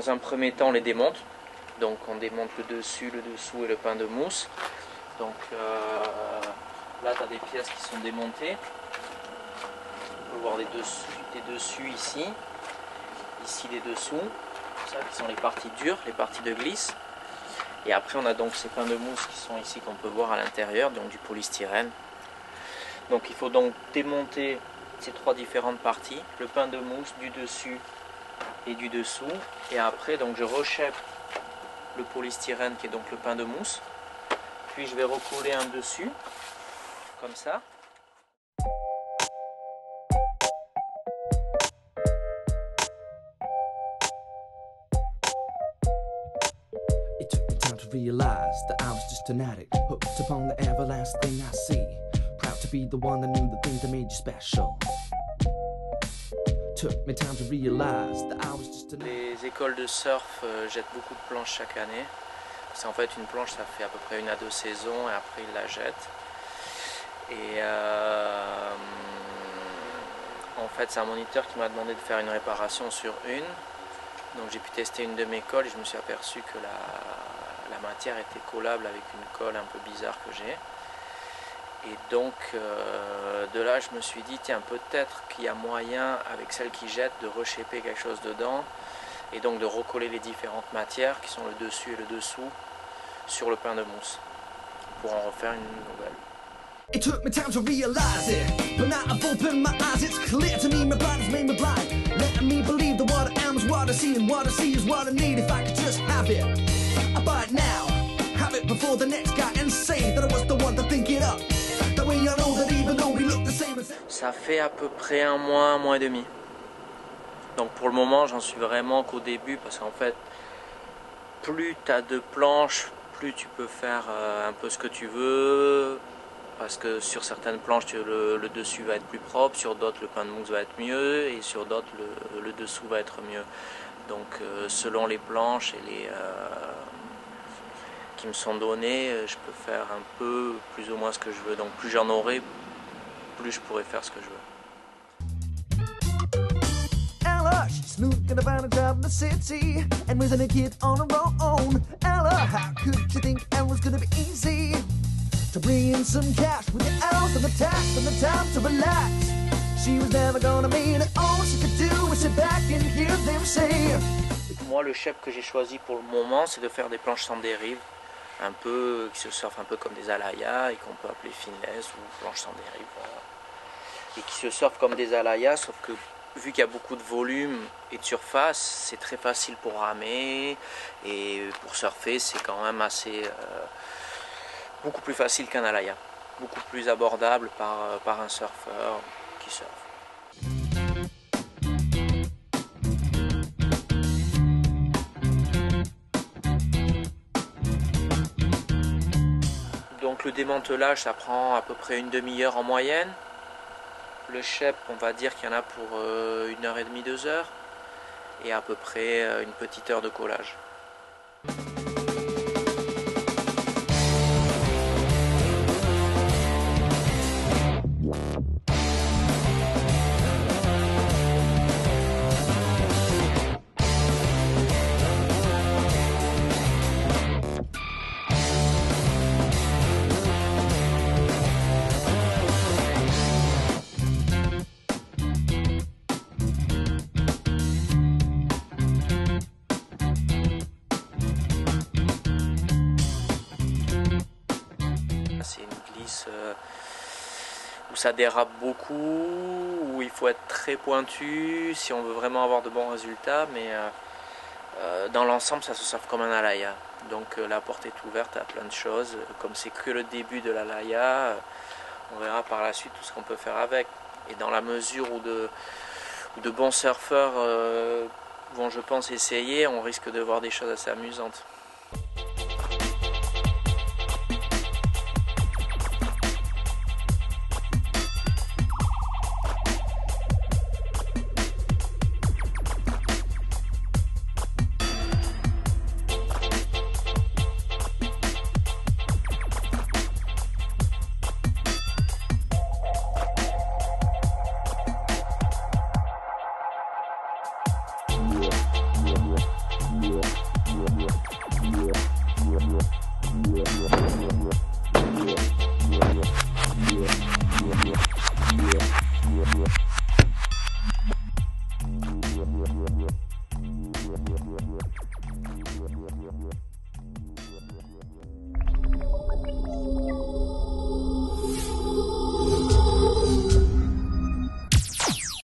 dans un premier temps on les démonte. Donc on démonte le dessus, le dessous et le pain de mousse. Donc là tu as des pièces qui sont démontées. On peut voir les dessus ici. Ici les dessous. Ça qui sont les parties dures, les parties de glisse. Et après on a donc ces pains de mousse qui sont ici qu'on peut voir à l'intérieur, donc du polystyrène. Donc il faut donc démonter ces trois différentes parties, le pain de mousse, du dessus et du dessous. Et après donc je rechèpe le polystyrène qui est donc le pain de mousse. Puis je vais recoller un dessus, comme ça. It took me time to realize that I was just an addict, hooked upon the everlasting I see. Proud to be the one that knew the things that made you special. Took me time to realize that I was just an addict. Les écoles de surf jettent beaucoup de planches chaque année. C'est en fait une planche, ça fait à peu près 1 à 2 saisons et après ils la jettent. Et en fait c'est un moniteur qui m'a demandé de faire une réparation sur une. Donc j'ai pu tester une de mes colles et je me suis aperçu que la matière était collable avec une colle un peu bizarre que j'ai. Et donc de là je me suis dit tiens peut-être qu'il y a moyen avec celle qui jette de reshaper quelque chose dedans. Et donc de recoller les différentes matières qui sont le dessus et le dessous sur le pain de mousse pour en refaire une nouvelle. It took me time to realize it, but now I've opened my eyes. It's clear to me, my body's made me blind, letting me believe that what I am is what I see, and what I see is what I need. If I could just have it, I buy it now, have it before the next guy, and say that I was the one to think it up. That way I know that even though we look the same as... Ça fait à peu près un mois et demi. Donc pour le moment j'en suis vraiment qu'au début parce qu'en fait plus tu as de planches, plus tu peux faire un peu ce que tu veux. Parce que sur certaines planches le dessus va être plus propre, sur d'autres le pain de mousse va être mieux et sur d'autres le dessous va être mieux. Donc selon les planches et les qui me sont données, je peux faire un peu plus ou moins ce que je veux. Donc plus j'en aurai, plus je pourrai faire ce que je veux. Ella, she's snooping about a job in the city and raising a kid on her own. Ella, how could you think it was gonna be easy to bring in some cash with the hours and the tax and the time to relax? She was never gonna mean it. All she could do was sit back and hear them say. Moi, le shape que j'ai choisi pour le moment, c'est de faire des planches sans dérive, un peu qui se surfent un peu comme des alayas et qu'on peut appeler finless ou planches sans dérive, voilà. Et qui se surfent comme des alayas, sauf que vu qu'il y a beaucoup de volume et de surface, c'est très facile pour ramer et pour surfer, c'est quand même assez beaucoup plus facile qu'un alaya, beaucoup plus abordable par un surfeur qui surfe. Donc le démantelage, ça prend à peu près une demi-heure en moyenne. Le shape, on va dire qu'il y en a pour 1h30, 2 heures. Et à peu près une petite heure de collage. C'est une glisse où ça dérape beaucoup, où il faut être très pointu si on veut vraiment avoir de bons résultats, mais dans l'ensemble ça se surfe comme un alaya. Donc la porte est ouverte à plein de choses, comme c'est que le début de l'alaya, on verra par la suite tout ce qu'on peut faire avec. Et dans la mesure où de bons surfeurs vont, je pense, essayer, on risque de voir des choses assez amusantes. Yeah.